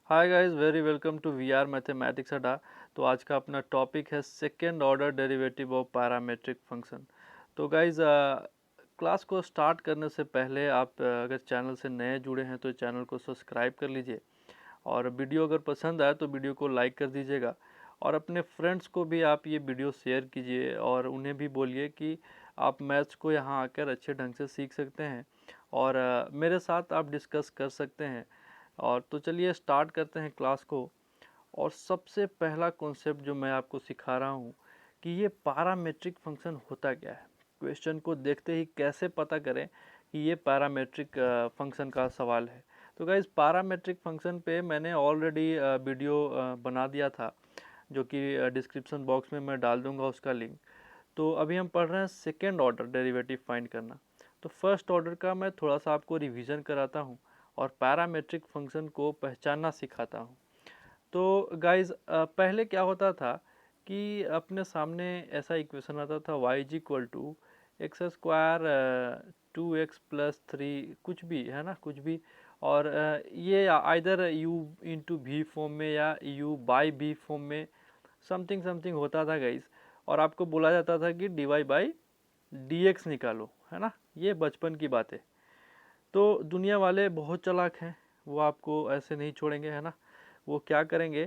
Hi guys, very welcome to we are mathematics Adda. तो आज का अपना टॉपिक है second order derivative of parametric function. तो गाइस, क्लास को स्टार्ट करने से पहले आप अगर चैनल से नए जुड़े हैं तो चैनल को सब्सक्राइब कर लीजिए, और वीडियो अगर पसंद आए तो वीडियो को लाइक कर दीजिएगा, और अपने फ्रेंड्स को भी आप ये वीडियो शेयर कीजिए और उन्हें भी बोलिए कि आप मैथ्स को यहाँ आकर अच्छे ढंग से सीख सकते हैं और मेरे साथ आप डिस्कस कर सकते हैं। और तो चलिए स्टार्ट करते हैं क्लास को। और सबसे पहला कॉन्सेप्ट जो मैं आपको सिखा रहा हूँ कि ये पैरामेट्रिक फंक्शन होता क्या है। क्वेश्चन को देखते ही कैसे पता करें कि ये पैरामेट्रिक फंक्शन का सवाल है। तो गाइस, पैरामेट्रिक फंक्शन पे मैंने ऑलरेडी वीडियो बना दिया था, जो कि डिस्क्रिप्शन बॉक्स में मैं डाल दूंगा उसका लिंक। तो अभी हम पढ़ रहे हैं सेकेंड ऑर्डर डेरिवेटिव फाइंड करना। तो फर्स्ट ऑर्डर का मैं थोड़ा सा आपको रिवीजन कराता हूँ और पैरामेट्रिक फंक्शन को पहचानना सिखाता हूँ। तो गाइज, पहले क्या होता था कि अपने सामने ऐसा इक्वेशन आता था y is equal to x square 2x+3, कुछ भी है ना, कुछ भी। और ये आइदर u इंटू भी फॉर्म में या u बाई भी फॉर्म में समथिंग समथिंग होता था गाइज। और आपको बोला जाता था कि dy बाई dx निकालो, है ना। ये बचपन की बात है। तो दुनिया वाले बहुत चालाक हैं, वो आपको ऐसे नहीं छोड़ेंगे, है ना। वो क्या करेंगे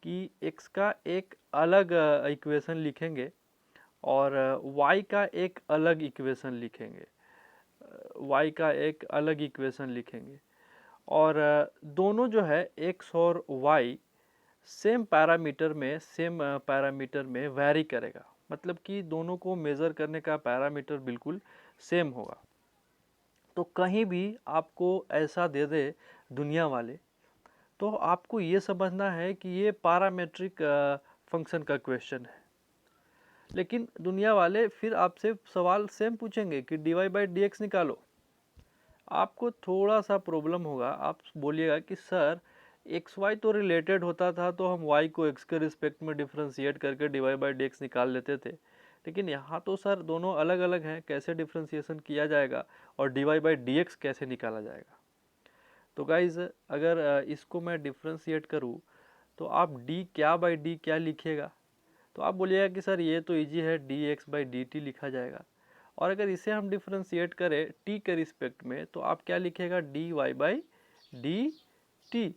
कि x का एक अलग इक्वेशन लिखेंगे और y का एक अलग इक्वेशन लिखेंगे, y का एक अलग इक्वेशन लिखेंगे। और दोनों जो है x और y सेम पैरामीटर में वैरी करेगा, मतलब कि दोनों को मेज़र करने का पैरामीटर बिल्कुल सेम होगा। तो कहीं भी आपको ऐसा दे दे दुनिया वाले, तो आपको ये समझना है कि ये पैरामेट्रिक फंक्शन का क्वेश्चन है। लेकिन दुनिया वाले फिर आपसे सवाल सेम पूछेंगे कि d y by d x निकालो। आपको थोड़ा सा प्रॉब्लम होगा, आप बोलिएगा कि सर एक्स वाई तो रिलेटेड होता था, तो हम वाई को एक्स के रिस्पेक्ट में डिफ्रेंशिएट करके d y by d x निकाल लेते थे। लेकिन यहाँ तो सर दोनों अलग अलग हैं, कैसे डिफ्रेंशिएशन किया जाएगा और d y by d x कैसे निकाला जाएगा। तो गाइज, अगर इसको मैं डिफ्रेंशिएट करूँ तो आप d क्या बाई डी क्या लिखिएगा। तो आप बोलिएगा कि सर ये तो इजी है, D x by d T लिखा जाएगा। और अगर इसे हम डिफ्रेंशिएट करें t के रिस्पेक्ट में तो आप क्या लिखिएगा, d y by d t.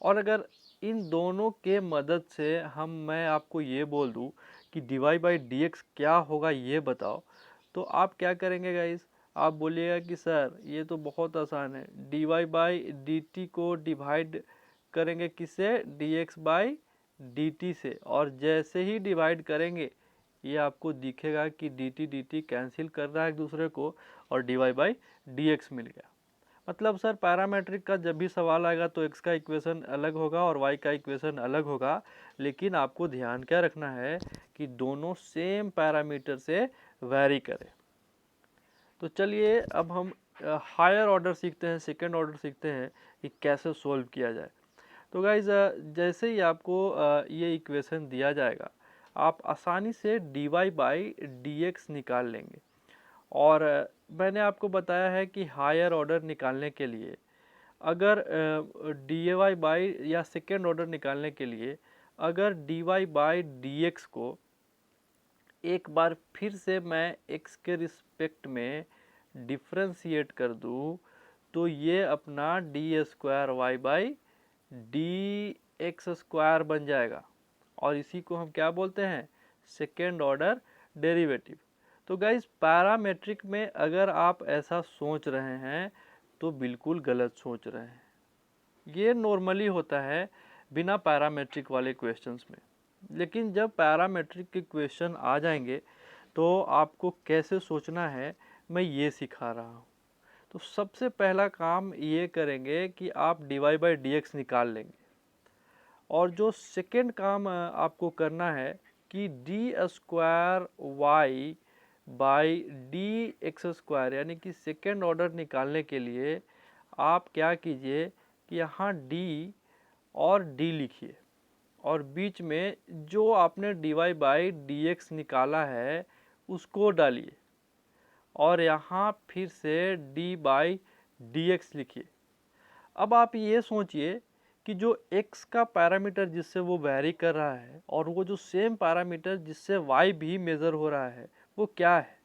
और अगर इन दोनों के मदद से मैं आपको ये बोल दूँ कि d y by d x क्या होगा ये बताओ, तो आप क्या करेंगे गाइस। आप बोलिएगा कि सर ये तो बहुत आसान है, d y by d t को डिवाइड करेंगे किससे, d x by d t से, और जैसे ही डिवाइड करेंगे ये आपको दिखेगा कि डी टी कैंसिल कर रहा है एक दूसरे को और d y by d x मिल गया। मतलब सर पैरामेट्रिक का जब भी सवाल आएगा तो x का इक्वेशन अलग होगा और y का इक्वेशन अलग होगा, लेकिन आपको ध्यान क्या रखना है कि दोनों सेम पैरामीटर से वैरी करें। तो चलिए अब हम हायर ऑर्डर सीखते हैं, सेकेंड ऑर्डर सीखते हैं कि कैसे सोल्व किया जाए। तो गाइज, जैसे ही आपको ये इक्वेशन दिया जाएगा आप आसानी से d y by d x निकाल लेंगे। और मैंने आपको बताया है कि हायर ऑर्डर निकालने के लिए अगर डी वाई बाई या सेकेंड ऑर्डर निकालने के लिए अगर d y by d x को एक बार फिर से मैं x के रिस्पेक्ट में डिफ्रेंशिएट कर दूँ तो ये अपना d square y by d x square बन जाएगा। और इसी को हम क्या बोलते हैं, सेकेंड ऑर्डर डेरिवेटिव। तो गाइज, पैरामेट्रिक में अगर आप ऐसा सोच रहे हैं तो बिल्कुल गलत सोच रहे हैं। ये नॉर्मली होता है बिना पैरामेट्रिक वाले क्वेश्चंस में। लेकिन जब पैरामेट्रिक के क्वेश्चन आ जाएंगे तो आपको कैसे सोचना है मैं ये सिखा रहा हूँ। तो सबसे पहला काम ये करेंगे कि आप d y by d x निकाल लेंगे। और जो सेकेंड काम आपको करना है कि d square y by d x square, यानी कि सेकेंड ऑर्डर निकालने के लिए आप क्या कीजिए कि यहाँ d और d लिखिए और बीच में जो आपने d y by d x निकाला है उसको डालिए और यहाँ फिर से d बाई डी एक्स लिखिए। अब आप ये सोचिए कि जो x का पैरामीटर जिससे वो वैरी कर रहा है और वो जो सेम पैरामीटर जिससे y भी मेज़र हो रहा है वो क्या है।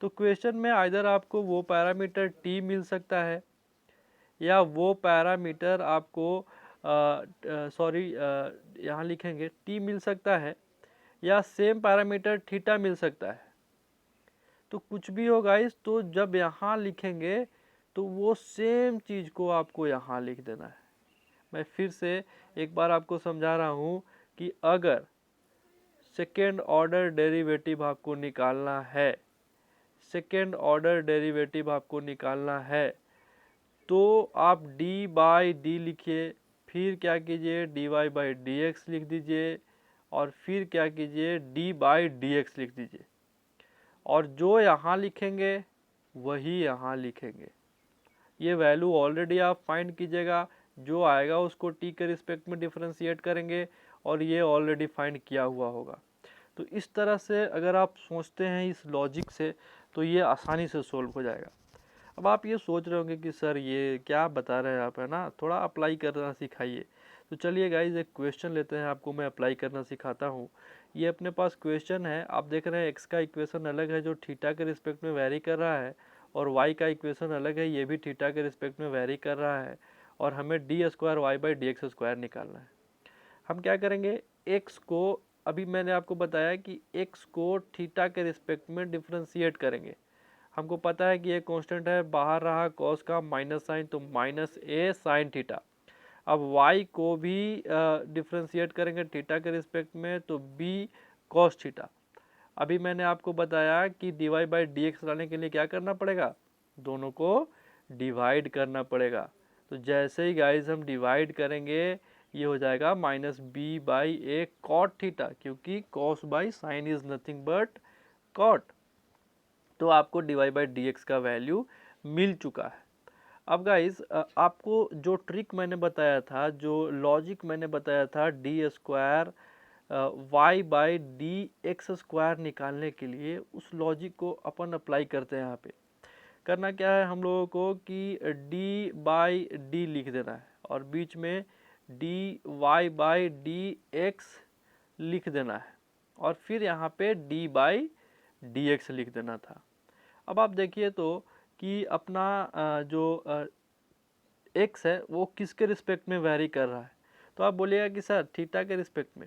तो क्वेश्चन में आइदर आपको वो पैरामीटर t मिल सकता है या वो पैरामीटर आपको सॉरी यहाँ लिखेंगे t मिल सकता है या सेम पैरामीटर थीटा मिल सकता है। तो कुछ भी हो गाइस, तो जब यहाँ लिखेंगे तो वो सेम चीज़ को आपको यहाँ लिख देना है। मैं फिर से एक बार आपको समझा रहा हूँ कि अगर सेकेंड ऑर्डर डेरिवेटिव आपको निकालना है, सेकेंड ऑर्डर डेरिवेटिव आपको निकालना है तो आप d बाई डी लिखिए, फिर क्या कीजिए dy बाई डी एक्स लिख दीजिए और फिर क्या कीजिए d बाई डी एक्स लिख दीजिए और जो यहाँ लिखेंगे वही यहाँ लिखेंगे। ये वैल्यू ऑलरेडी आप फाइंड कीजिएगा, जो आएगा उसको t के रिस्पेक्ट में डिफरेंशिएट करेंगे और ये ऑलरेडी फाइंड किया हुआ होगा। तो इस तरह से अगर आप सोचते हैं इस लॉजिक से तो ये आसानी से सोल्व हो जाएगा। अब आप ये सोच रहे होंगे कि सर ये क्या बता रहे हैं आप, है ना, थोड़ा अप्लाई करना सिखाइए। तो चलिए गाइज एक क्वेश्चन लेते हैं, आपको मैं अप्लाई करना सिखाता हूँ। ये अपने पास क्वेश्चन है, आप देख रहे हैं एक्स का इक्वेशन अलग है जो थीटा के रिस्पेक्ट में वैरी कर रहा है और वाई का इक्वेशन अलग है, ये भी थीटा के रिस्पेक्ट में वैरी कर रहा है और हमें d square y by d x square निकालना है। हम क्या करेंगे, एक्स को अभी मैंने आपको बताया कि एक्स को थीटा के रिस्पेक्ट में डिफ्रेंशिएट करेंगे। हमको पता है कि ये कांस्टेंट है, बाहर रहा कॉस का माइनस साइन तो माइनस ए साइन थीटा। अब y को भी डिफ्रेंशिएट करेंगे थीटा के रिस्पेक्ट में तो b कॉस थीटा। अभी मैंने आपको बताया कि dy बाई डी एक्स लाने के लिए क्या करना पड़ेगा, दोनों को डिवाइड करना पड़ेगा। तो जैसे ही गाइज हम डिवाइड करेंगे ये हो जाएगा minus b by a cot theta, क्योंकि cos by sine is nothing but cot. तो आपको dy बाई डी एक्स का वैल्यू मिल चुका है। अब गाइज आपको जो ट्रिक मैंने बताया था, जो लॉजिक मैंने बताया था d square y by d x square निकालने के लिए, उस लॉजिक को अपन अप्लाई करते हैं। यहाँ पे करना क्या है हम लोगों को कि d बाई डी लिख देना है और बीच में d y by d x लिख देना है और फिर यहाँ पे d बाई डी एक्स लिख देना था। अब आप देखिए तो कि अपना जो x है वो किसके रिस्पेक्ट में वैरी कर रहा है, तो आप बोलिएगा कि सर थीटा के रिस्पेक्ट में।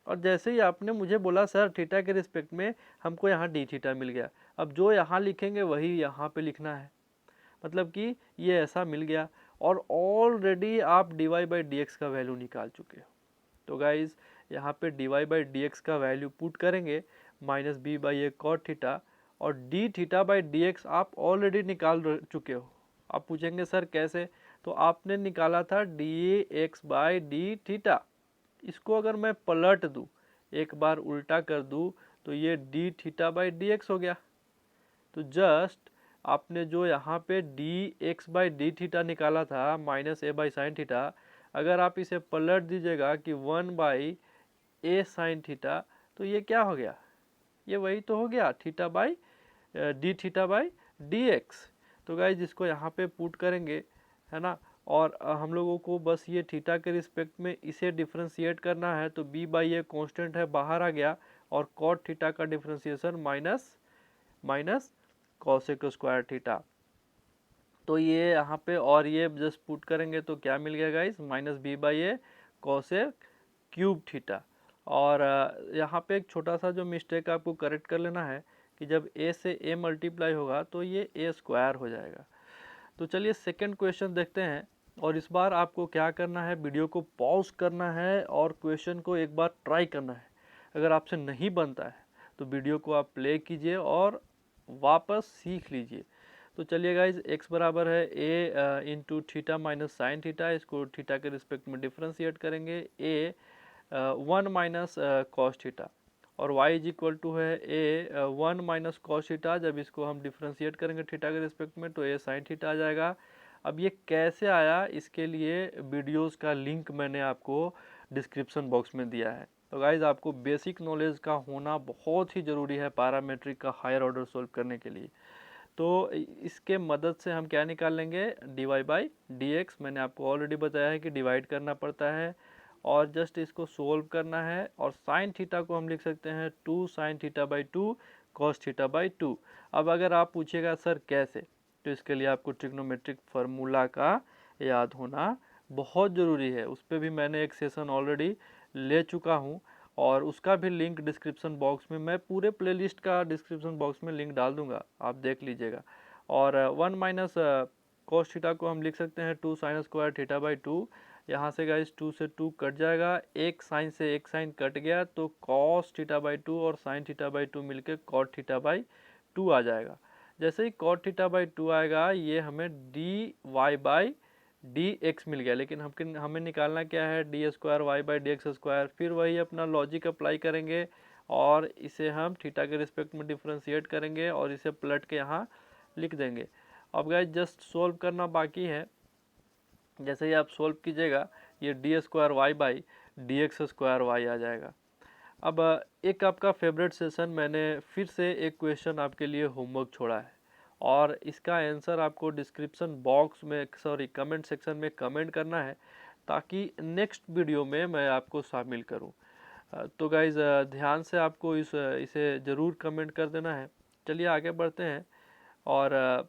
और जैसे ही आपने मुझे बोला सर थीटा के रिस्पेक्ट में, हमको यहाँ डी थीटा मिल गया। अब जो यहाँ लिखेंगे वही यहाँ पे लिखना है, मतलब कि ये ऐसा मिल गया और ऑलरेडी आप d y by d x का वैल्यू निकाल चुके हो। तो गाइज यहाँ पे d y by d x का वैल्यू पुट करेंगे minus b by a cot theta और d theta by d x आप ऑलरेडी निकाल चुके हो। आप पूछेंगे सर कैसे, तो आपने निकाला था D x by D theta. इसको अगर मैं पलट दूँ, एक बार उल्टा कर दूँ तो ये D theta by d x हो गया। तो जस्ट आपने जो यहाँ पे D x by D theta निकाला था minus A by sine theta, अगर आप इसे पलट दीजिएगा कि 1 बाई ए साइन थीटा, तो ये क्या हो गया, ये वही तो हो गया theta by D theta by d x. तो गाइज इसको यहाँ पे पुट करेंगे, है ना, और हम लोगों को बस ये थीटा के रिस्पेक्ट में इसे डिफ्रेंशिएट करना है। तो b बाई ए कॉन्स्टेंट है, बाहर आ गया और कॉट थीटा का differentiation minus cosec square theta. तो ये यहाँ पे और ये जस्ट पुट करेंगे तो क्या मिल गया guys, minus b by a cosec cube theta. और यहाँ पे एक छोटा सा जो मिस्टेक आपको करेक्ट कर लेना है कि जब a से a मल्टीप्लाई होगा तो ये a स्क्वायर हो जाएगा। तो चलिए सेकंड क्वेश्चन देखते हैं और इस बार आपको क्या करना है, वीडियो को पॉज करना है और क्वेश्चन को एक बार ट्राई करना है। अगर आपसे नहीं बनता है तो वीडियो को आप प्ले कीजिए और वापस सीख लीजिए। तो चलिए गाइज x बराबर है a into theta minus sine theta, इसको थीटा के रिस्पेक्ट में डिफ्रेंशिएट करेंगे a 1 माइनस कॉस थीटा और y इज इक्वल टू है a 1 माइनस कॉस थीटा। जब इसको हम डिफ्रेंशिएट करेंगे थीटा के रिस्पेक्ट में तो a साइन थीटा आ जाएगा। अब ये कैसे आया, इसके लिए वीडियोस का लिंक मैंने आपको डिस्क्रिप्शन बॉक्स में दिया है। तो गाइज आपको बेसिक नॉलेज का होना बहुत ही ज़रूरी है पैरामेट्रिक का हायर ऑर्डर सोल्व करने के लिए। तो इसके मदद से हम क्या निकाल लेंगे, dy बाई डी एक्स। मैंने आपको ऑलरेडी बताया है कि डिवाइड करना पड़ता है और जस्ट इसको सोल्व करना है। और साइन थीटा को हम लिख सकते हैं 2 sine theta by 2 cos theta by 2। अब अगर आप पूछिएगा सर कैसे, तो इसके लिए आपको ट्रिग्नोमेट्रिक फार्मूला का याद होना बहुत ज़रूरी है। उस पर भी मैंने एक सेशन ऑलरेडी ले चुका हूँ और उसका भी लिंक डिस्क्रिप्शन बॉक्स में, मैं पूरे प्लेलिस्ट का डिस्क्रिप्शन बॉक्स में लिंक डाल दूंगा, आप देख लीजिएगा। और 1 माइनस कॉस थीटा को हम लिख सकते हैं 2 साइन स्क्वायर थीटा बाई 2। यहाँ से गाइस 2 से 2 कट जाएगा, एक साइन से एक साइन कट गया, तो कॉस थीटा बाई 2 और साइन थीटा बाई 2 मिलकर कॉट थीटा बाई 2 आ जाएगा। जैसे ही कॉट थीटा बाई 2 आएगा, ये हमें d y by d x मिल गया। लेकिन हमें निकालना क्या है, d square y by d x square. फिर वही अपना लॉजिक अप्लाई करेंगे और इसे हम थीटा के रिस्पेक्ट में डिफ्रेंशिएट करेंगे और इसे पलट के यहाँ लिख देंगे। अब गाइस जस्ट सोल्व करना बाकी है। जैसे ही आप सोल्व कीजिएगा, ये d square y by d x square y आ जाएगा। अब एक आपका फेवरेट सेशन, मैंने फिर से एक क्वेश्चन आपके लिए होमवर्क छोड़ा है और इसका आंसर आपको डिस्क्रिप्शन बॉक्स में, सॉरी कमेंट सेक्शन में कमेंट करना है, ताकि नेक्स्ट वीडियो में मैं आपको शामिल करूं। तो गाइज़ ध्यान से आपको इसे ज़रूर कमेंट कर देना है। चलिए आगे बढ़ते हैं और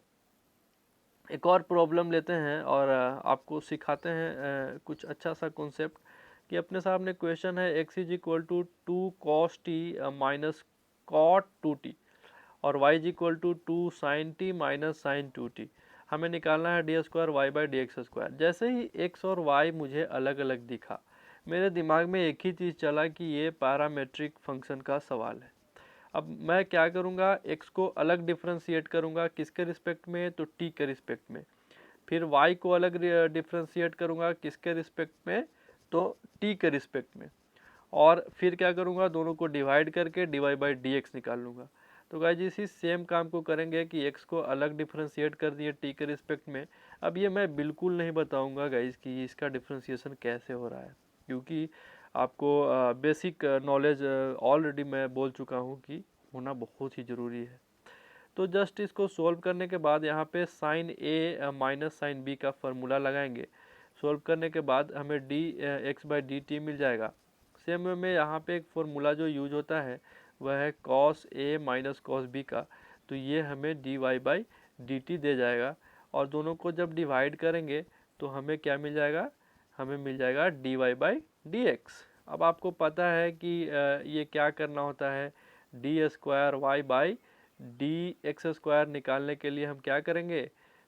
एक और प्रॉब्लम लेते हैं और आपको सिखाते हैं कुछ अच्छा सा कॉन्सेप्ट। कि अपने सामने क्वेश्चन है x is equal to 2 cos t minus cot 2t और y is equal to 2 sine t minus sine 2t। हमें निकालना है d square y by d x square. जैसे ही x और y मुझे अलग अलग दिखा, मेरे दिमाग में एक ही चीज़ चला कि ये पैरामेट्रिक फंक्शन का सवाल है। अब मैं क्या करूँगा, x को अलग डिफ्रेंशिएट करूँगा, किसके रिस्पेक्ट में, तो t के रिस्पेक्ट में। फिर y को अलग डिफ्रेंशिएट करूँगा, किसके रिस्पेक्ट में, तो t के रिस्पेक्ट में। और फिर क्या करूँगा, दोनों को डिवाइड करके dy बाई डी एक्स निकाल लूँगा। तो गाइस इसी सेम काम को करेंगे कि x को अलग डिफ्रेंशिएट कर दिए t के रिस्पेक्ट में। अब ये मैं बिल्कुल नहीं बताऊँगा गाइस कि इसका डिफ्रेंशिएशन कैसे हो रहा है, क्योंकि आपको बेसिक नॉलेज ऑलरेडी मैं बोल चुका हूँ कि होना बहुत ही ज़रूरी है। तो जस्ट इसको सोल्व करने के बाद यहाँ पे sine a minus sine b का फार्मूला लगाएंगे। सोल्व करने के बाद हमें d x by d t मिल जाएगा। सेम वे में यहाँ पे एक फार्मूला जो यूज होता है वह है cos a minus cos b का, तो ये हमें d y by d t दे जाएगा। और दोनों को जब डिवाइड करेंगे तो हमें क्या मिल जाएगा, हमें मिल जाएगा d y by d x. अब आपको पता है कि ये क्या करना होता है, d square y by d x square निकालने के लिए हम क्या करेंगे,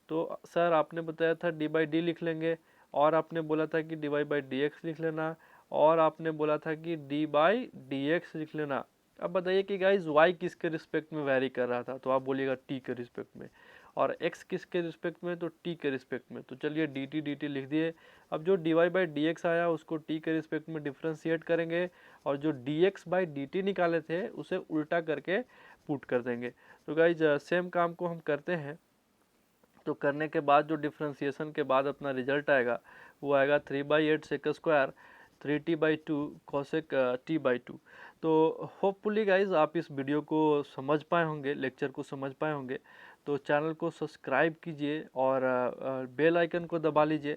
तो सर आपने बताया था डी बाई डी लिख लेंगे, और आपने बोला था कि d y by d x लिख लेना, और आपने बोला था कि डी बाई डी एक्स लिख लेना। अब बताइए कि गाइज वाई किसके रिस्पेक्ट में वेरी कर रहा था, तो आप बोलिएगा टी के रिस्पेक्ट में, और x किसके रिस्पेक्ट में, तो t के रिस्पेक्ट में। तो चलिए dt लिख दिए। अब जो dy बाई डी एक्स आया उसको t के रिस्पेक्ट में डिफ्रेंशिएट करेंगे, और जो dx बाई dt निकाले थे उसे उल्टा करके पुट कर देंगे। तो गाइज सेम काम को हम करते हैं। तो करने के बाद जो डिफ्रेंशिएशन के बाद अपना रिजल्ट आएगा वो आएगा 3/8 sec square 3t by 2 cosec t by 2। तो होपफुली गाइज आप इस वीडियो को समझ पाए होंगे, लेक्चर को समझ पाए होंगे। तो चैनल को सब्सक्राइब कीजिए और बेल आइकन को दबा लीजिए,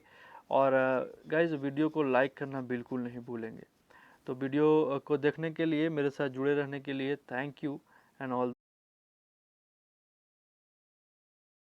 और गाइज वीडियो को लाइक करना बिल्कुल नहीं भूलेंगे। तो वीडियो को देखने के लिए, मेरे साथ जुड़े रहने के लिए थैंक यू एंड ऑल।